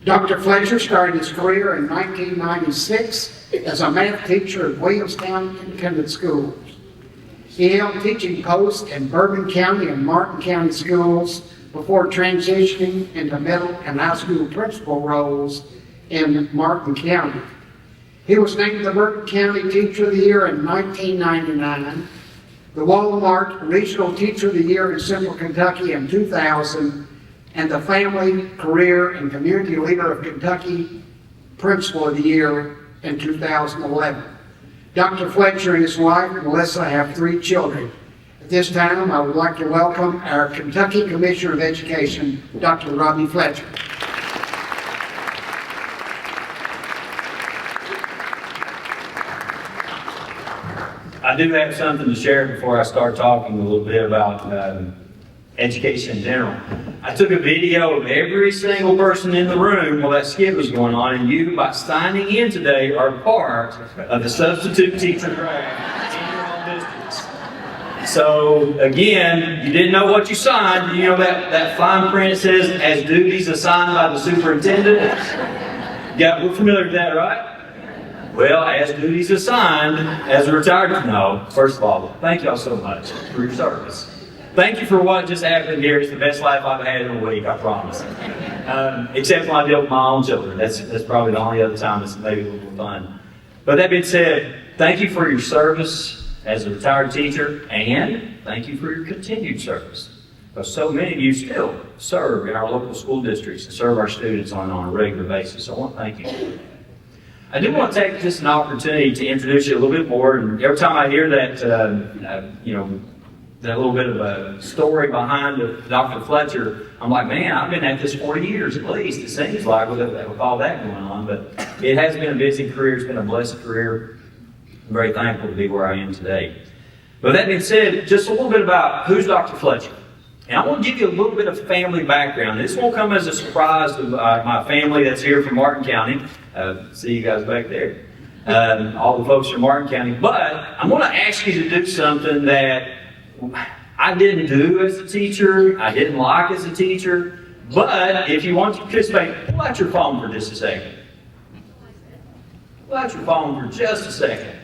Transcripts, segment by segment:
Dr. Fletcher started his career in 1996 as a math teacher at Williamstown Independent Schools. He held teaching posts in Bourbon County and Martin County schools before transitioning into middle and high school principal roles in Martin County. He was named the Bourbon County Teacher of the Year in 1999, the Walmart Regional Teacher of the Year in Central Kentucky in 2000, and the Family, Career, and Community Leader of Kentucky Principal of the Year in 2011. Dr. Fletcher and his wife, Melissa, have 3 children. At this time, I would like to welcome our Kentucky Commissioner of Education, Dr. Robbie Fletcher. I do have something to share before I start talking a little bit about education in general. I took a video of every single person in the room while that skit was going on, and you, by signing in today, are part of the substitute teacher draft in your own districts. So, again, you didn't know what you signed. You know that fine print says, as duties assigned by the superintendent? Yeah, we're familiar with that, right? Well, as duties assigned, as a retired, no, first of all, thank y'all so much for your service. Thank you for what just happened here. It's the best life I've had in a week, I promise. Except when I deal with my own children. That's probably the only other time it's maybe a little fun. But that being said, thank you for your service as a retired teacher, and thank you for your continued service. Because so many of you still serve in our local school districts and serve our students on a regular basis. So I want to thank you. I do want to take just an opportunity to introduce you a little bit more. And every time I hear that, that little bit of a story behind Dr. Fletcher, I'm like, man, I've been at this 40 years at least, it seems like, with all that going on. But it has been a busy career. It's been a blessed career. I'm very thankful to be where I am today. But that being said, just a little bit about who's Dr. Fletcher. And I want to give you a little bit of family background. This won't come as a surprise to my family that's here from Martin County. See you guys back there. All the folks from Martin County. But I'm going to ask you to do something that I didn't do as a teacher, I didn't like as a teacher, but if you want to participate, pull out your phone for just a second. Pull out your phone for just a second.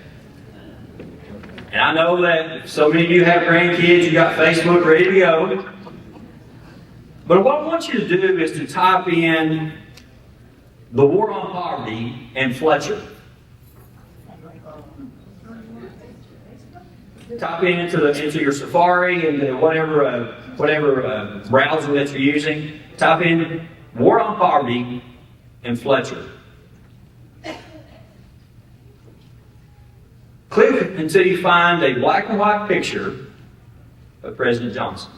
And I know that so many of you have grandkids, you got Facebook ready to go. But what I want you to do is to type in the war on poverty and Fletcher. Type in into your Safari and whatever browser that you're using. Type in war on poverty and Fletcher. Click until you find a black and white picture of President Johnson.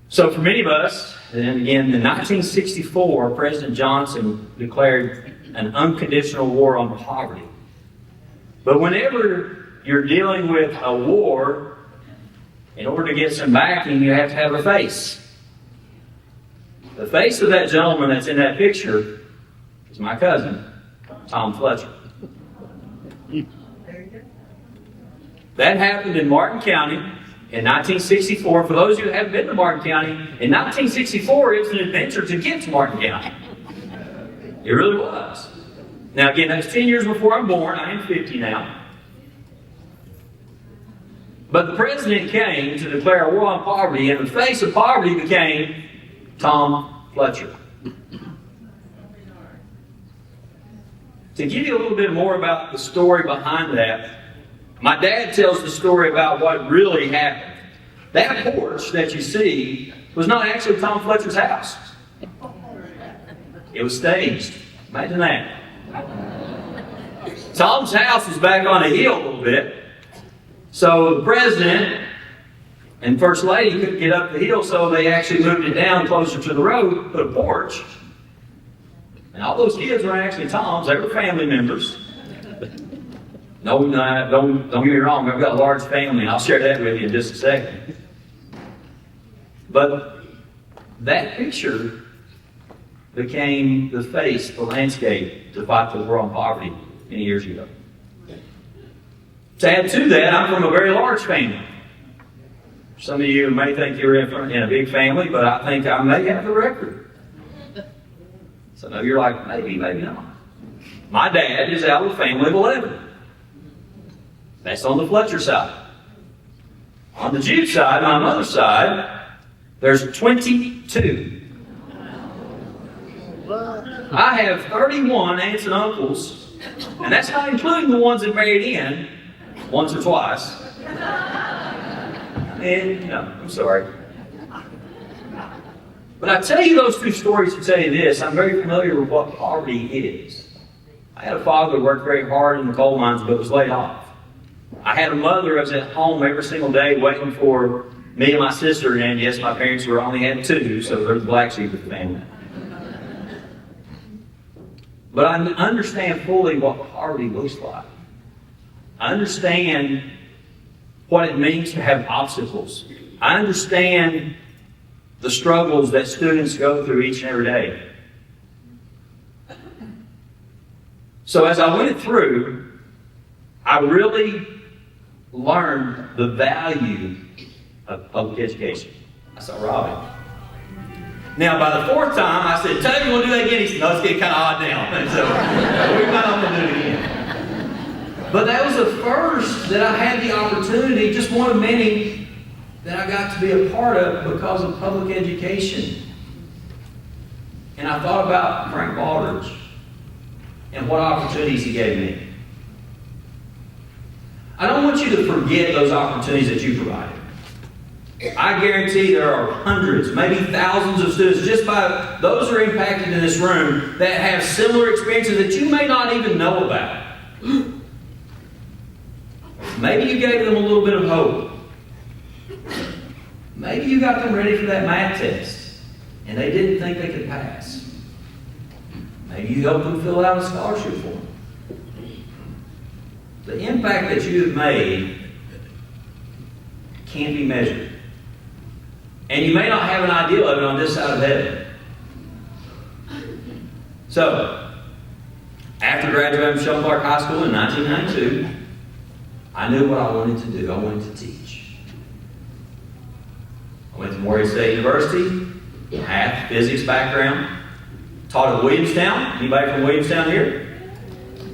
So for many of us, and again, in 1964, President Johnson declared an unconditional war on poverty. But whenever you're dealing with a war, in order to get some backing, you have to have a face. The face of that gentleman that's in that picture is my cousin, Tom Fletcher. That happened in Martin County in 1964. For those of you who haven't been to Martin County, in 1964 it was an adventure to get to Martin County. It really was. Now again, that's 10 years before I'm born. I am 50 now. But the president came to declare a war on poverty, and the face of poverty became Tom Fletcher. To give you a little bit more about the story behind that, my dad tells the story about what really happened. That porch that you see was not actually Tom Fletcher's house. It was staged. Imagine that. Tom's house was back on a hill a little bit. So the president and first lady couldn't get up the hill, so they actually moved it down closer to the road, put a porch. And all those kids were actually Tom's. They were family members. No, don't get me wrong. I've got a large family, and I'll share that with you in just a second. But that picture became the face, the landscape to fight the war on poverty many years ago. To add to that, I'm from a very large family. Some of you may think you're in a big family, but I think I may have the record. Some of you are like, maybe, maybe not. My dad is out of a family of 11. That's on the Fletcher side. On the Jude side, my mother's side, there's 22. I have 31 aunts and uncles, and that's not including the ones that married in once or twice. And no, I'm sorry. But I tell you those two stories to tell you this. I'm very familiar with what poverty is. I had a father who worked very hard in the coal mines but was laid off. I had a mother who was at home every single day waiting for me and my sister, and yes, my parents only had 2, so they're the black sheep of the family. But I understand fully what poverty looks like. I understand what it means to have obstacles. I understand the struggles that students go through each and every day. So as I went through, I really learned the value of public education. I saw Robbie. Now, by the 4th time, I said, "Tell you we'll do that again." He said, "No, it's getting kind of odd now." And so we might not want to do it again. But that was the first that I had the opportunity, just one of many, that I got to be a part of because of public education. And I thought about Frank Baldridge and what opportunities he gave me. I don't want you to forget those opportunities that you provided. I guarantee there are hundreds, maybe thousands of students, just by those who are impacted in this room, that have similar experiences that you may not even know about. Maybe you gave them a little bit of hope. Maybe you got them ready for that math test, and they didn't think they could pass. Maybe you helped them fill out a scholarship form. The impact that you have made can't be measured. And you may not have an idea of it on this side of heaven. So, after graduating from Shelton Park High School in 1992, I knew what I wanted to do. I wanted to teach. I went to Morehead State University, math, physics background. Taught at Williamstown. Anybody from Williamstown here?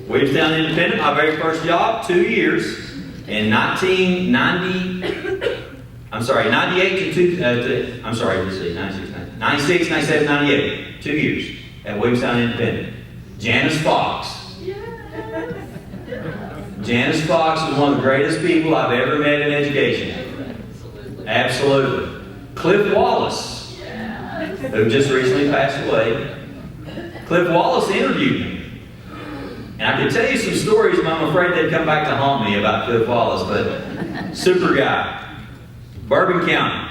Williamstown Independent, my very first job, 2 years. In 98 to 96, 97, 98. 2 years at Williamstown Independent. Janice Fox. Janice Fox is one of the greatest people I've ever met in education. Absolutely. Cliff Wallace, who just recently passed away. Cliff Wallace interviewed me. And I could tell you some stories, but I'm afraid they'd come back to haunt me about Cliff Wallace, but super guy. Bourbon County.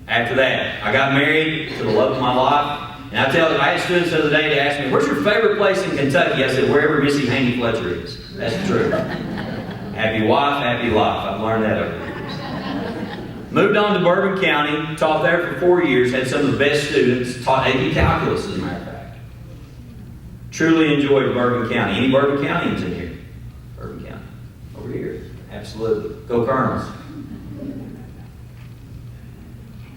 After that, I got married to the love of my life. And I had students the other day to ask me, "Where's your favorite place in Kentucky?" I said, "Wherever Missy Haney Fletcher is." That's the truth. Happy wife, happy life. I've learned that over the years. Moved on to Bourbon County, taught there for 4 years, had some of the best students, taught AP Calculus as a matter of fact. Truly enjoyed Bourbon County. Any Bourbon Countyans in here? Bourbon County. Over here. Absolutely. Go Colonels.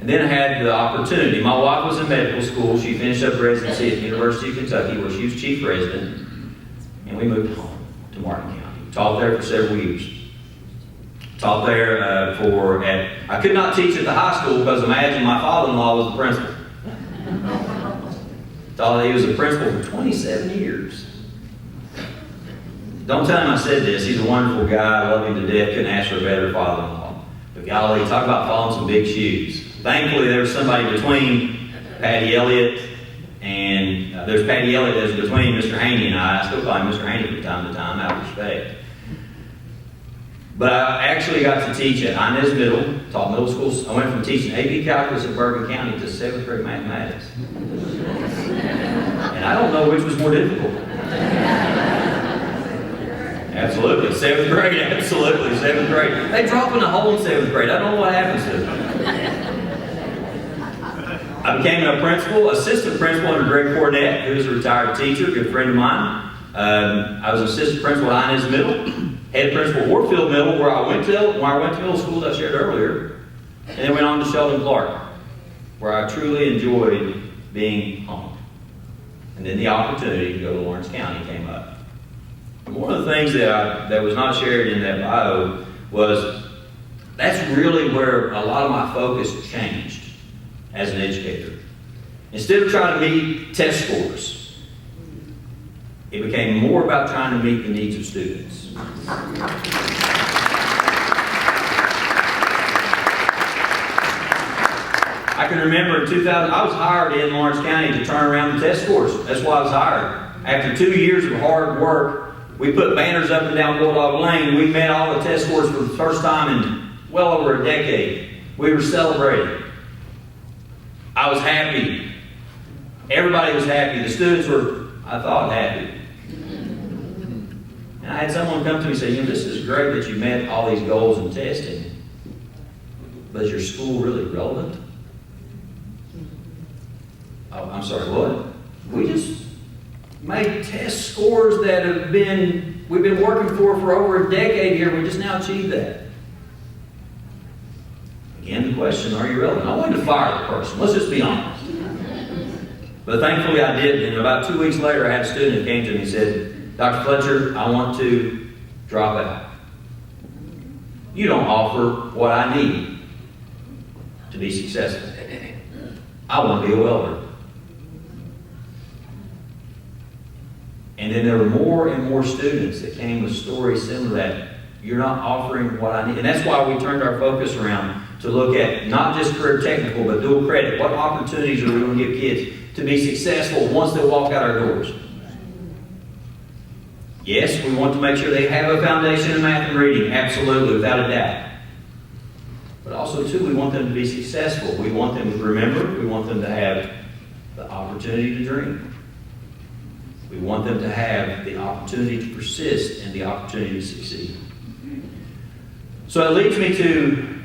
And then I had the opportunity. My wife was in medical school. She finished up residency at the University of Kentucky, where she was chief resident. And we moved home to Martin County. Taught there for several years. Taught there I could not teach at the high school because imagine my father-in-law was the principal. Thought he was a principal for 27 years. Don't tell him I said this. He's a wonderful guy. I love him to death. Couldn't ask for a better father-in-law. But golly, talk about falling some big shoes. Thankfully, there was somebody between Patty Elliott and there's Patty Elliott that's between Mr. Haney and I. I still call him Mr. Haney from time to time, out of respect. But I actually got to teach at Inez Middle, taught middle school. I went from teaching AP Calculus in Bourbon County to 7th grade mathematics. And I don't know which was more difficult. Absolutely. 7th grade, absolutely. 7th grade. They drop in a hole in 7th grade. I don't know what happens to them. I became a assistant principal under Greg Cornett, who is a retired teacher, a good friend of mine. I was assistant principal at Inez Middle, head principal at Warfield Middle, where I went to middle school, as I shared earlier. and then went on to Sheldon Clark, where I truly enjoyed being home. And then the opportunity to go to Lawrence County came up. And one of the things that was not shared in that bio was that's really where a lot of my focus changed as an educator. Instead of trying to meet test scores, it became more about trying to meet the needs of students. I can remember in 2000, I was hired in Lawrence County to turn around the test scores. That's why I was hired. After 2 years of hard work, we put banners up and down Bulldog Lane. We met all the test scores for the first time in well over a decade. We were celebrating. I was happy. Everybody was happy. The students were, I thought, happy. And I had someone come to me and say, this is great that you met all these goals in testing, but is your school really relevant? Oh, I'm sorry, what? We just made test scores that we've been working for over a decade here. We just now achieved that. Again, the question, are you relevant? I wanted to fire the person. Let's just be honest. But thankfully I did. And about 2 weeks later, I had a student who came to me and said, Dr. Fletcher, I want to drop out. You don't offer what I need to be successful. I want to be a welder. And then there were more and more students that came with stories similar to that. You're not offering what I need. And that's why we turned our focus around to look at not just career technical, but dual credit. What opportunities are we going to give kids to be successful once they walk out our doors? Yes, we want to make sure they have a foundation in math and reading, absolutely, without a doubt. But also, too, we want them to be successful. We want them to remember. We want them to have the opportunity to dream. We want them to have the opportunity to persist and the opportunity to succeed. So it leads me to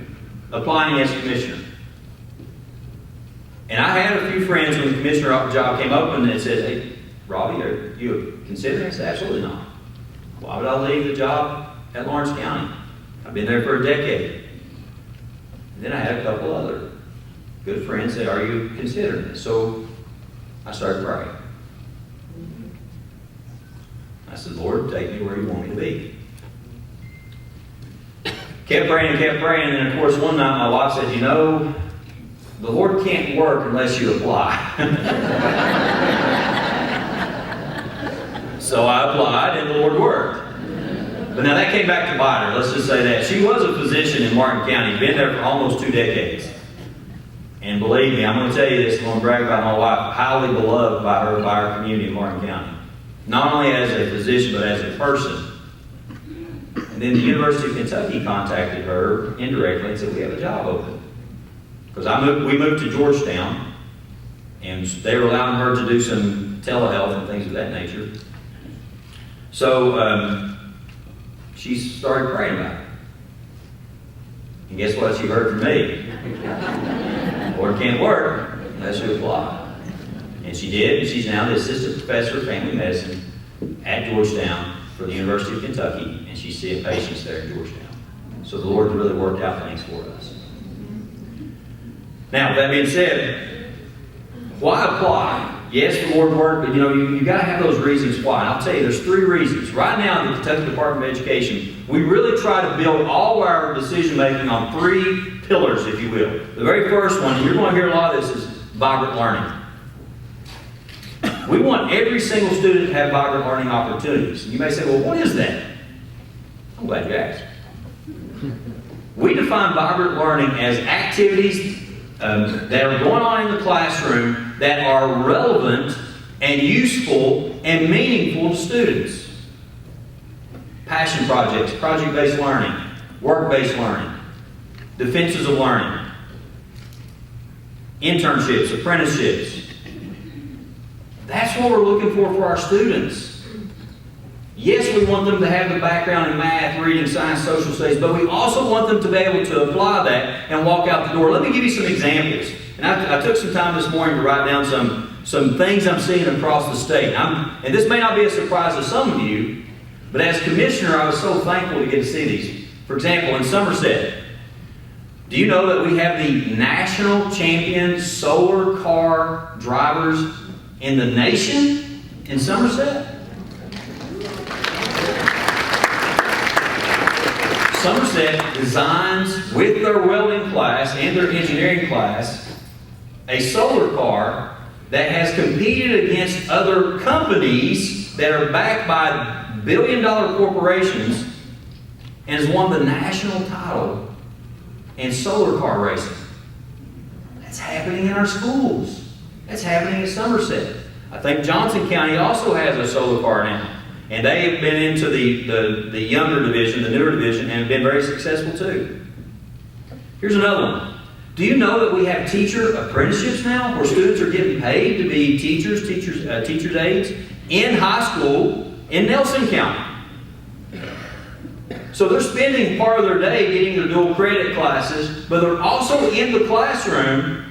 applying as commissioner. And I had a few friends when the commissioner job came open that said, hey, Robbie, are you considering this? Absolutely not. Why would I leave the job at Lawrence County? I've been there for a decade. And then I had a couple other good friends that, are you considering this? So I started praying. I said, Lord, take me where you want me to be. Kept praying, and then of course one night my wife said, the Lord can't work unless you apply. So I applied and the Lord worked. But now that came back to bite her, let's just say that. She was a physician in Martin County, been there for almost 2 decades. And believe me, I'm going to tell you this, I'm going to brag about my wife, highly beloved by our community in Martin County. Not only as a physician, but as a person. And then the University of Kentucky contacted her indirectly and said, we have a job open. Because we moved to Georgetown, and they were allowing her to do some telehealth and things of that nature. So she started praying about it. And guess what she heard from me? Lord can't work unless you apply. And she did, and she's now the assistant professor of family medicine at Georgetown for the University of Kentucky, and she's seeing patients there in Georgetown. So the Lord really worked out things for us. Now, that being said, why apply? Yes, the Lord worked, but you got to have those reasons why. And I'll tell you, there's 3 reasons. Right now in the Kentucky Department of Education, we really try to build all our decision making on 3 pillars, if you will. The very first one, and you're going to hear a lot of this, is vibrant learning. We want every single student to have vibrant learning opportunities. And you may say, well, what is that? I'm glad you asked. We define vibrant learning as activities that are going on in the classroom that are relevant and useful and meaningful to students. Passion projects, project-based learning, work-based learning, defenses of learning, internships, apprenticeships. That's what we're looking for our students. Yes, we want them to have the background in math, reading, science, social studies, but we also want them to be able to apply that and walk out the door. Let me give you some examples. And I took some time this morning to write down some things I'm seeing across the state. And this may not be a surprise to some of you, but as commissioner, I was so thankful to get to see these. For example, in Somerset, Do you know that we have the national champion solar car drivers in the nation in Somerset? Somerset designs with their welding class and their engineering class a solar car that has competed against other companies that are backed by billion-dollar corporations and has won the national title in solar car racing. That's happening in our schools. That's happening in Somerset. I think Johnson County also has a solar car now. And they have been into the younger division, the newer division, and have been very successful too. Here's another one. Do you know that we have teacher apprenticeships now where students are getting paid to be teachers aides in high school in Nelson County? So they're spending part of their day getting their dual credit classes, but they're also in the classroom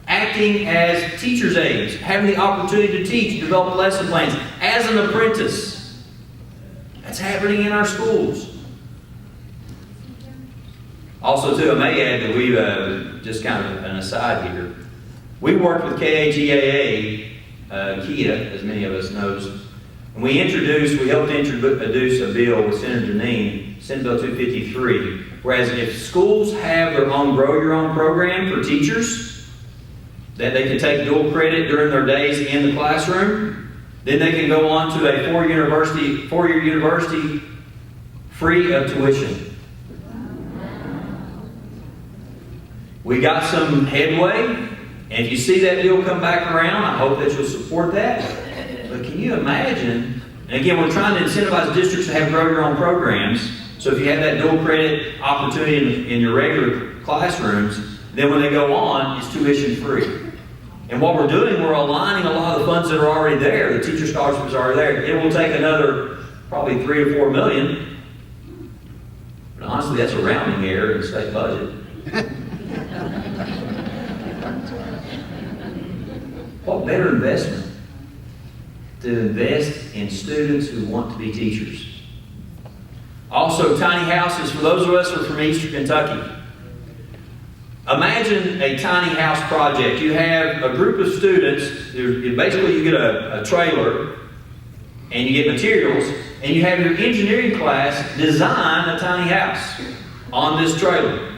acting as teacher's aides, having the opportunity to teach, develop lesson plans as an apprentice. That's happening in our schools. Also, too, I may add that we've, just kind of an aside here, we worked with KRTA, Kia, as many of us knows, and we helped introduce a bill with Senator Janine, Senate Bill 253, whereas if schools have their own Grow Your Own program for teachers, that they can take dual credit during their days in the classroom, then they can go on to a four-year university free of tuition. We got some headway, and if you see that bill come back around, I hope that you'll support that. But can you imagine, and again, we're trying to incentivize districts to have grow your own programs, so if you have that dual credit opportunity in your regular classrooms, then when they go on, it's tuition free. And what we're doing, we're aligning a lot of the funds that are already there. The teacher scholarships are already there. It will take another probably $3 to $4 million. But honestly, that's a rounding error in the state budget. What better investment to invest in students who want to be teachers? Also, tiny houses. For those of us who are from Eastern Kentucky, imagine a tiny house project. You have a group of students. Basically, you get a trailer and you get materials, and you have your engineering class design a tiny house on this trailer.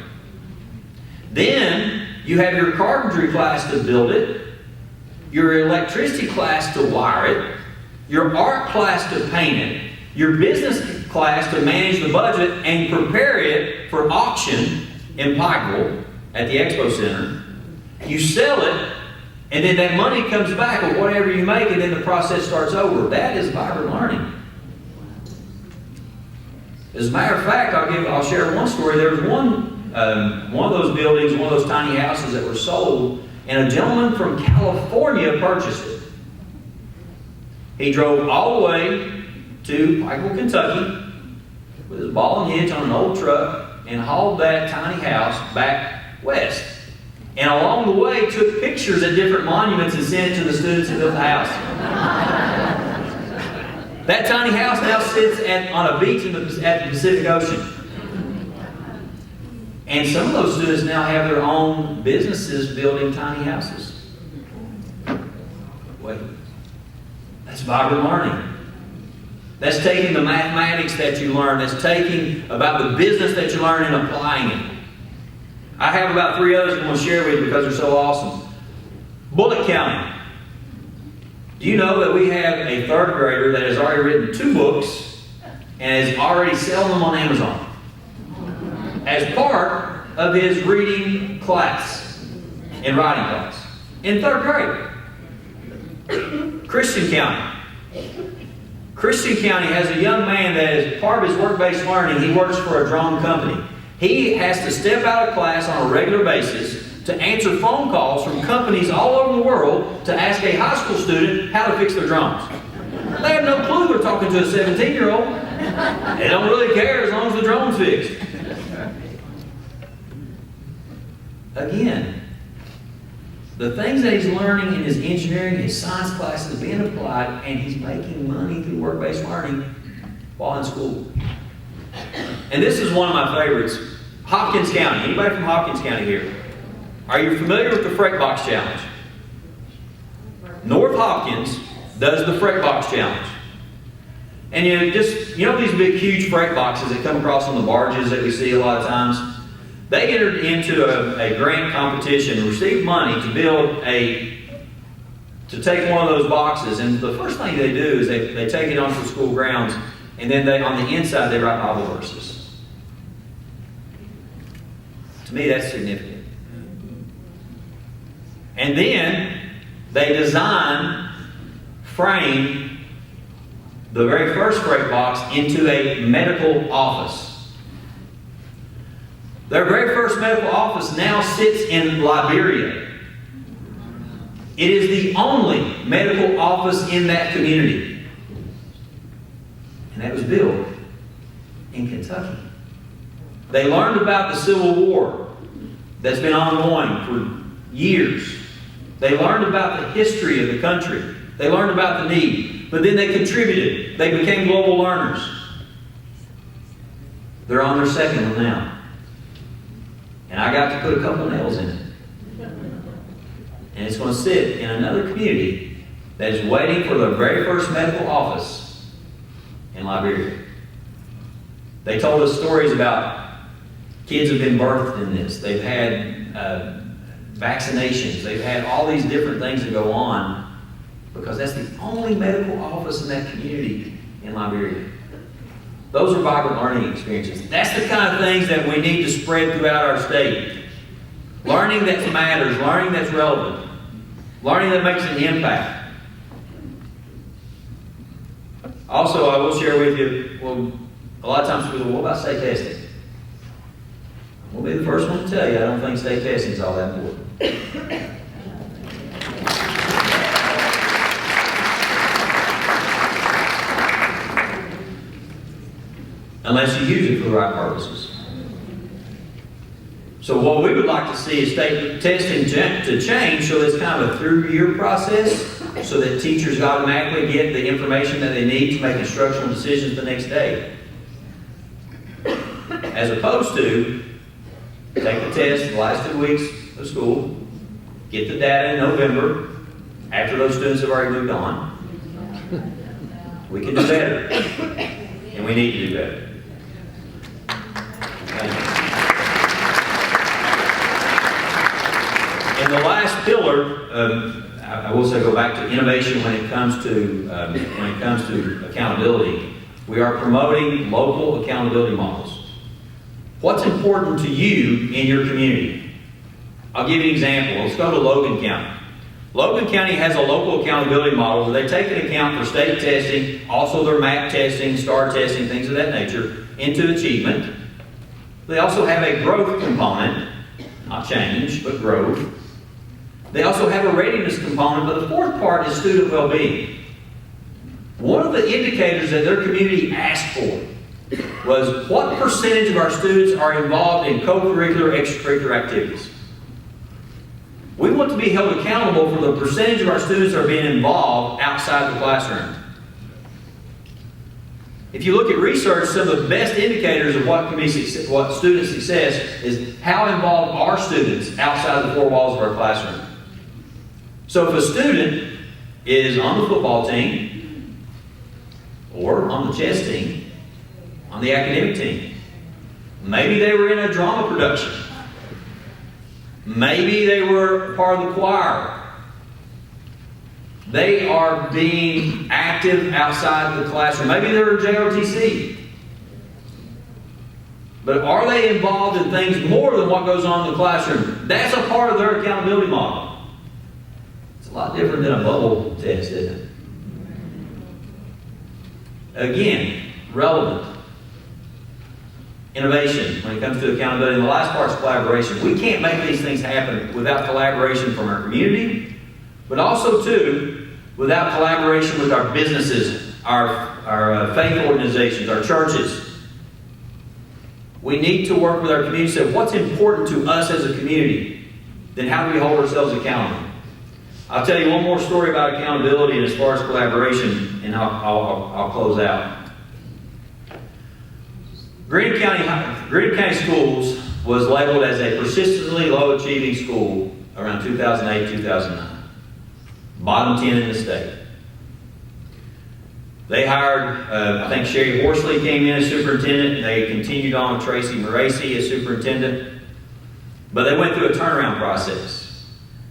Then you have your carpentry class to build it, your electricity class to wire it, your art class to paint it, your business class to manage the budget and prepare it for auction in Pikeville at the Expo Center. You sell it, and then that money comes back with whatever you make, and then the process starts over. That is vibrant learning. As a matter of fact, I'll share one story. There was one of those buildings, one of those tiny houses that were sold, and a gentleman from California purchased it. He drove all the way to Pikeville, Kentucky, with his ball and hitch on an old truck, and hauled that tiny house back west. And along the way, took pictures at different monuments and sent it to the students who built the house. That tiny house now sits on a beach at the Pacific Ocean. And some of those students now have their own businesses building tiny houses. Wait, that's vibrant learning. That's taking the mathematics that you learn. That's taking about the business that you learn and applying it. I have about 3 others I'm going to share with you because they're so awesome. Bullitt County. Do you know that we have a 3rd grader that has already written 2 books and is already selling them on Amazon as part of his reading class and writing class in 3rd grade? Christian County. Christian County has a young man that is part of his work-based learning. He works for a drone company. He has to step out of class on a regular basis to answer phone calls from companies all over the world to ask a high school student how to fix their drones. They have no clue they're talking to a 17-year-old. They don't really care as long as the drone's fixed. Again, the things that he's learning in his engineering, his science classes are being applied, and he's making money through work-based learning while in school. And this is one of my favorites. Hopkins County. Anybody from Hopkins County here? Are you familiar with the Freight Box Challenge? North Hopkins does the Freight Box Challenge. And you know these big, huge freight boxes that come across on the barges that we see a lot of times? They entered into a grant competition, received money to build to take one of those boxes, and the first thing they do is they take it onto the school grounds, and then on the inside they write Bible verses. To me, that's significant. And then they frame the very first freight box into a medical office. Their very first medical office now sits in Liberia. It is the only medical office in that community. And that was built in Kentucky. They learned about the Civil War that's been ongoing for years. They learned about the history of the country. They learned about the need. But then they contributed. They became global learners. They're on their second one now. And I got to put a couple nails in it. And it's going to sit in another community that is waiting for the very first medical office in Liberia. They told us stories about kids have been birthed in this. They've had vaccinations. They've had all these different things that go on because that's the only medical office in that community in Liberia. Those are vibrant learning experiences. That's the kind of things that we need to spread throughout our state. Learning that matters, learning that's relevant, learning that makes an impact. Also, I will share with you, a lot of times people go, what about state testing? We'll be the first one to tell you, I don't think state testing is all that important. Unless you use it for the right purposes. So what we would like to see is state testing to change so it's kind of a through-year process so that teachers automatically get the information that they need to make instructional decisions the next day. As opposed to take the test the last 2 weeks of school, get the data in November after those students have already moved on. We can do better. And we need to do better. And the last pillar, I will say, go back to innovation when it comes to accountability. We are promoting local accountability models. What's important to you in your community? I'll give you an example. Let's go to Logan County. Logan County has a local accountability model where they take into account for state testing, also their MAC testing, STAR testing, things of that nature, into achievement. They also have a growth component, not change, but growth. They also have a readiness component, but the fourth part is student well-being. One of the indicators that their community asked for was what percentage of our students are involved in co-curricular, extracurricular activities. We want to be held accountable for the percentage of our students that are being involved outside the classroom. If you look at research, some of the best indicators of what student success is how involved are students outside the four walls of our classroom. So if a student is on the football team, or on the chess team, on the academic team, maybe they were in a drama production, maybe they were part of the choir, they are being active outside the classroom. Maybe they're a JRTC. But are they involved in things more than what goes on in the classroom? That's a part of their accountability model. It's a lot different than a bubble test, isn't it? Again, relevant. Innovation when it comes to accountability. And the last part is collaboration. We can't make these things happen without collaboration from our community, but also, too, without collaboration with our businesses, our faith organizations, our churches. We need to work with our community. So what's important to us as a community? Then how do we hold ourselves accountable? I'll tell you one more story about accountability and as far as collaboration, and I'll close out. Greene County Schools was labeled as a persistently low achieving school around 2008-2009. Bottom 10 in the state. They hired, I think Sherry Horsley came in as superintendent, and they continued on with Tracy Moracy as superintendent. But they went through a turnaround process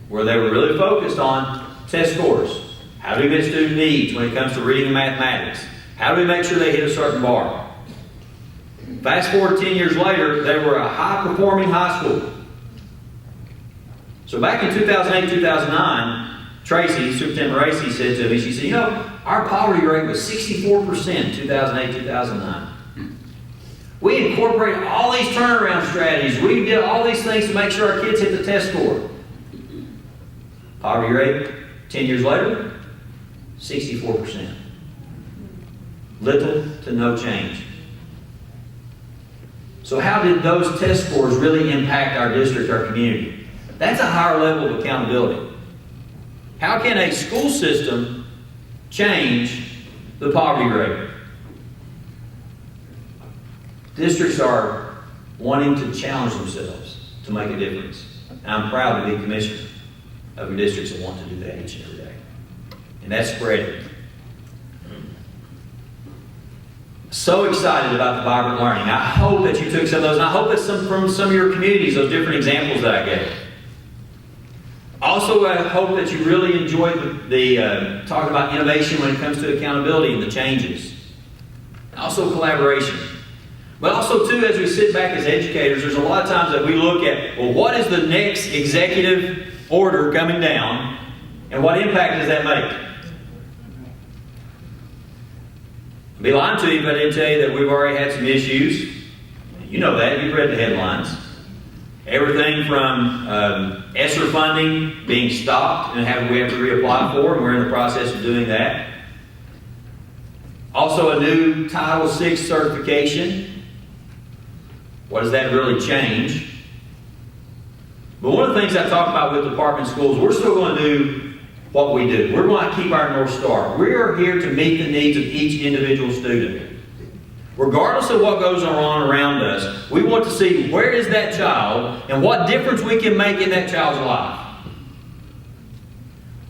where they were really focused on test scores. How do we meet student needs when it comes to reading and mathematics? How do we make sure they hit a certain bar? Fast forward 10 years later, they were a high-performing high school. So back in 2008-2009, Tracy, Superintendent Moracy, said to me, she said, you know, our poverty rate was 64% in 2008-2009. We incorporated all these turnaround strategies. We did all these things to make sure our kids hit the test score. Poverty rate, 10 years later, 64%. Little to no change. So how did those test scores really impact our district, our community? That's a higher level of accountability. How can a school system change the poverty rate? Districts are wanting to challenge themselves to make a difference. And I'm proud to be commissioner of districts that want to do that each and every day. And that's spreading. So excited about the vibrant learning. I hope that you took some of those, and I hope that from some of your communities, those different examples that I gave. Also, I hope that you really enjoyed the talk about innovation when it comes to accountability and the changes. Also collaboration. But also, too, as we sit back as educators, there's a lot of times that we look at, well, what is the next executive order coming down, and what impact does that make? I'd be lying to you if I didn't tell you that we've already had some issues. You know that. You've read the headlines. Everything from ESSER funding being stopped and we have to reapply for, and we're in the process of doing that. Also, a new Title VI certification. What does that really change? But one of the things I talk about with department schools, we're still going to do what we do. We're going to keep our North Star. We are here to meet the needs of each individual student. Regardless of what goes on around us, we want to see where is that child and what difference we can make in that child's life.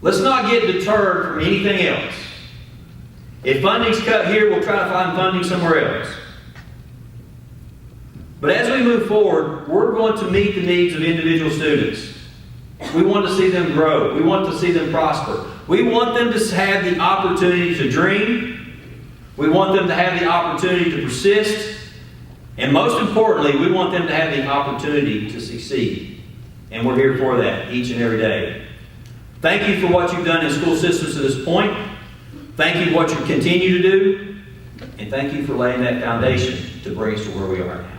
Let's not get deterred from anything else. If funding's cut here, we'll try to find funding somewhere else. But as we move forward, we're going to meet the needs of individual students. We want to see them grow. We want to see them prosper. We want them to have the opportunity to dream. We want them to have the opportunity to persist. And most importantly, we want them to have the opportunity to succeed. And we're here for that each and every day. Thank you for what you've done in school systems to this point. Thank you for what you continue to do. And thank you for laying that foundation to bring us to where we are now.